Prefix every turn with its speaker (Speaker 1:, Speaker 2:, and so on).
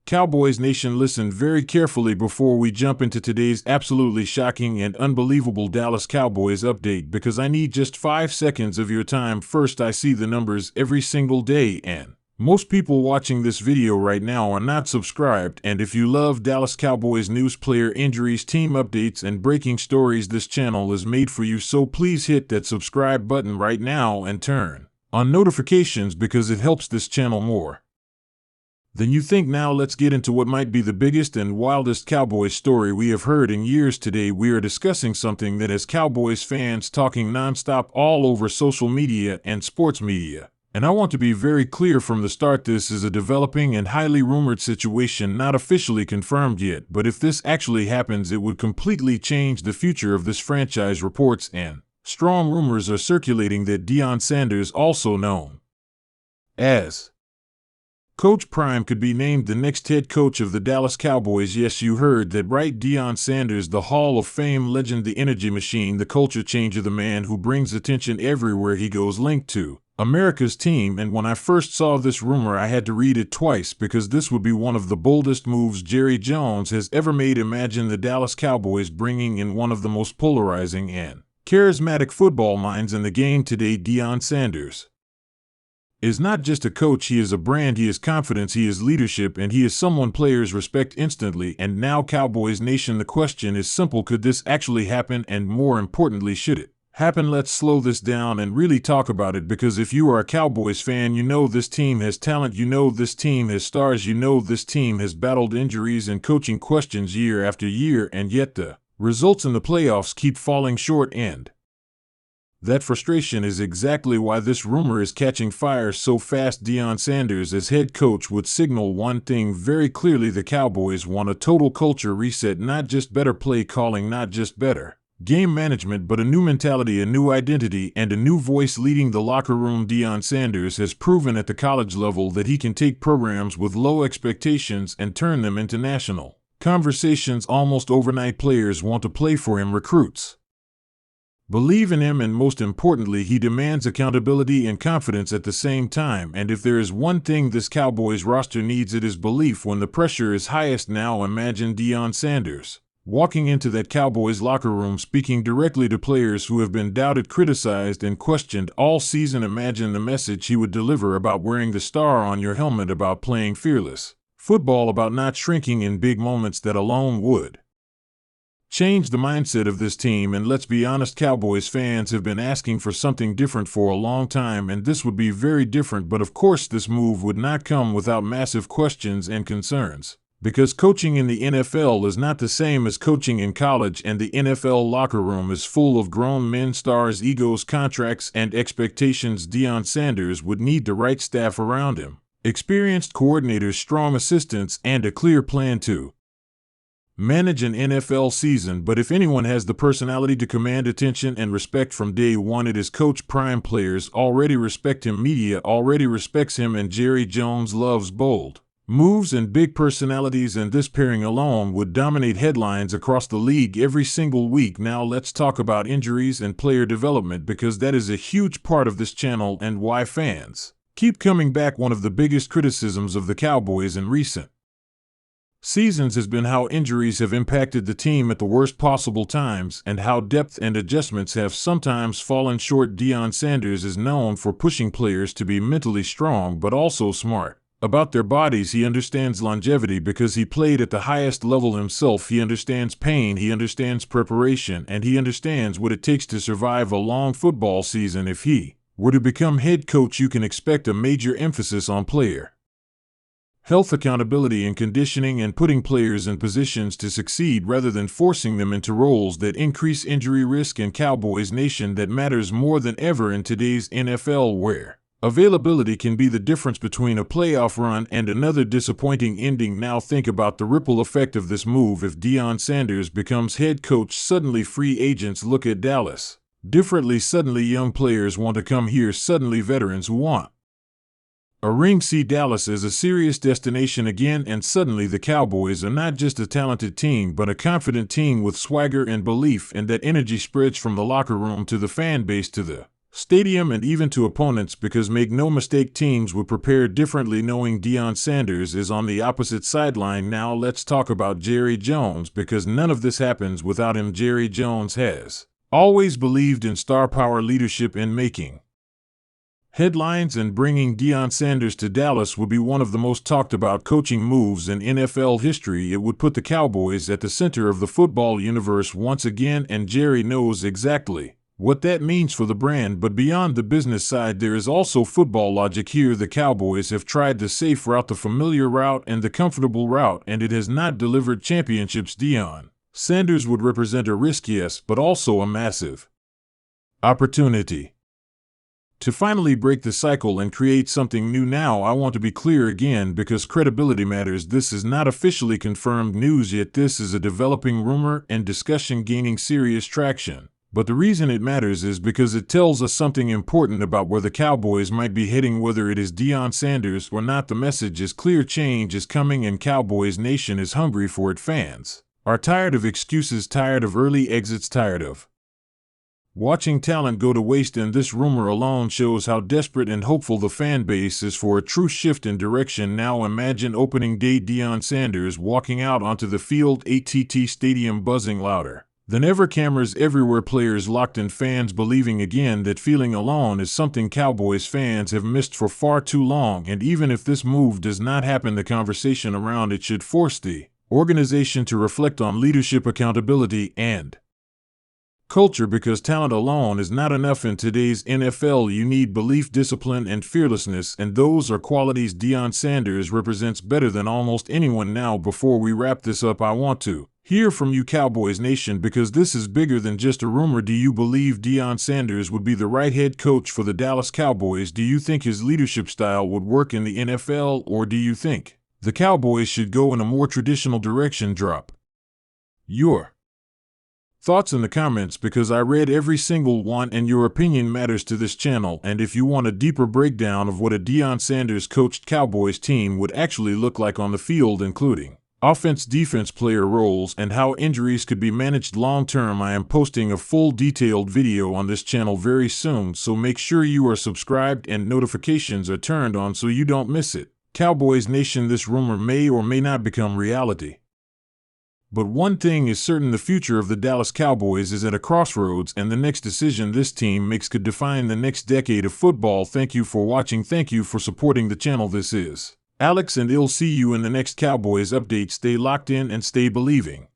Speaker 1: Cowboys Nation, listen very carefully before we jump into today's absolutely shocking and unbelievable Dallas Cowboys update, because I need just 5 seconds of your time. First, I see the numbers every single day, and most people watching this video right now are not subscribed. And if you love Dallas Cowboys news, player injuries, team updates, and breaking stories, this channel is made for you. So please hit that subscribe button right now and turn on notifications, because it helps this channel more than you think. Now let's get into what might be the biggest and wildest Cowboys story we have heard in years. Today we are discussing something that has Cowboys fans talking nonstop all over social media and sports media. And I want to be very clear from the start, this is a developing and highly rumored situation, not officially confirmed yet, but if this actually happens, it would completely change the future of this franchise. Reports and strong rumors are circulating that Deion Sanders, also known as Coach Prime, could be named the next head coach of the Dallas Cowboys. Yes, you heard that right. Deion Sanders, the Hall of Fame legend, the energy machine, the culture changer, the man who brings attention everywhere he goes, linked to America's team. And when I first saw this rumor, I had to read it twice, because this would be one of the boldest moves Jerry Jones has ever made. Imagine the Dallas Cowboys bringing in one of the most polarizing and charismatic football minds in the game today. Deion Sanders is not just a coach, he is a brand, he is confidence, he is leadership, and he is someone players respect instantly. And now, Cowboys Nation, the question is simple: could this actually happen? And more importantly, should it happen? Let's slow this down and really talk about it, because if you are a Cowboys fan, you know this team has talent, you know this team has stars, you know this team has battled injuries and coaching questions year after year, and yet the results in the playoffs keep falling short. And that frustration is exactly why this rumor is catching fire so fast. Deion Sanders as head coach would signal one thing very clearly: the Cowboys want a total culture reset, not just better play calling, not just better game management, but a new mentality, a new identity, and a new voice leading the locker room. Deion Sanders has proven at the college level that he can take programs with low expectations and turn them into national conversations almost overnight. Players want to play for him, recruits believe in him, and most importantly, he demands accountability and confidence at the same time. And if there is one thing this Cowboys roster needs, it is belief when the pressure is highest. Now imagine Deion Sanders walking into that Cowboys locker room, speaking directly to players who have been doubted, criticized, and questioned all season. Imagine the message he would deliver about wearing the star on your helmet, about playing fearless football, about not shrinking in big moments. That alone would change the mindset of this team. And let's be honest, Cowboys fans have been asking for something different for a long time, and this would be very different. But of course, this move would not come without massive questions and concerns, because coaching in the NFL is not the same as coaching in college, and the NFL locker room is full of grown men, stars, egos, contracts, and expectations. Deion Sanders would need the right staff around him: experienced coordinators, strong assistants, and a clear plan to manage an NFL season. But if anyone has the personality to command attention and respect from day one, it is Coach Prime. Players already respect him, media already respects him, and Jerry Jones loves bold moves and big personalities, and this pairing alone would dominate headlines across the league every single week. Now let's talk about injuries and player development, because that is a huge part of this channel and why fans keep coming back. One of the biggest criticisms of the Cowboys in recent seasons has been how injuries have impacted the team at the worst possible times, and how depth and adjustments have sometimes fallen short. Deion Sanders is known for pushing players to be mentally strong but also smart about their bodies. He understands longevity because he played at the highest level himself. He understands pain, he understands preparation, and he understands what it takes to survive a long football season. If he were to become head coach, you can expect a major emphasis on player health, accountability, and conditioning, and putting players in positions to succeed rather than forcing them into roles that increase injury risk. And Cowboys Nation, that matters more than ever in today's NFL, where availability can be the difference between a playoff run and another disappointing ending. Now think about the ripple effect of this move. If Deion Sanders becomes head coach, suddenly free agents look at Dallas differently. Suddenly young players want to come here. Suddenly veterans want a ring, see Dallas as a serious destination again. And suddenly the Cowboys are not just a talented team, but a confident team with swagger and belief, and that energy spreads from the locker room to the fan base to the stadium, and even to opponents, because make no mistake, teams would prepare differently knowing Deion Sanders is on the opposite sideline. Now let's talk about Jerry Jones, because none of this happens without him. Jerry Jones has always believed in star power, leadership, and making headlines, and bringing Deion Sanders to Dallas would be one of the most talked about coaching moves in NFL history. It would put the Cowboys at the center of the football universe once again, and Jerry knows exactly what that means for the brand. But beyond the business side, there is also football logic here. The Cowboys have tried the safe route, the familiar route, and the comfortable route, and it has not delivered championships. Deion Sanders would represent a risk, yes, but also a massive opportunity to finally break the cycle and create something new. Now, I want to be clear again, because credibility matters. This is not officially confirmed news yet. This is a developing rumor and discussion gaining serious traction. But the reason it matters is because it tells us something important about where the Cowboys might be heading. Whether it is Deion Sanders or not, the message is clear: change is coming, and Cowboys Nation is hungry for it. Fans are tired of excuses, tired of early exits, tired of watching talent go to waste, and this rumor alone shows how desperate and hopeful the fan base is for a true shift in direction. Now imagine opening day, Deion Sanders walking out onto the field, AT&T Stadium buzzing louder than ever, cameras everywhere, players locked in, fans believing again. That feeling alone is something Cowboys fans have missed for far too long, and even if this move does not happen, the conversation around it should force the organization to reflect on leadership, accountability, and culture, because talent alone is not enough in today's NFL. You need belief, discipline, and fearlessness, and those are qualities Deion Sanders represents better than almost anyone. Now, before we wrap this up, I want to hear from you, Cowboys Nation, because this is bigger than just a rumor. Do you believe Deion Sanders would be the right head coach for the Dallas Cowboys? Do you think his leadership style would work in the NFL, or do you think the Cowboys should go in a more traditional direction? Drop your thoughts in the comments, because I read every single one, and your opinion matters to this channel. And if you want a deeper breakdown of what a Deion Sanders coached Cowboys team would actually look like on the field, including offense, defense, player roles, and how injuries could be managed long term, I am posting a full detailed video on this channel very soon, so make sure you are subscribed and notifications are turned on so you don't miss it. Cowboys Nation, this rumor may or may not become reality, but one thing is certain: the future of the Dallas Cowboys is at a crossroads, and the next decision this team makes could define the next decade of football. Thank you for watching. Thank you for supporting the channel. This is Alex, and I'll see you in the next Cowboys update. Stay locked in and stay believing.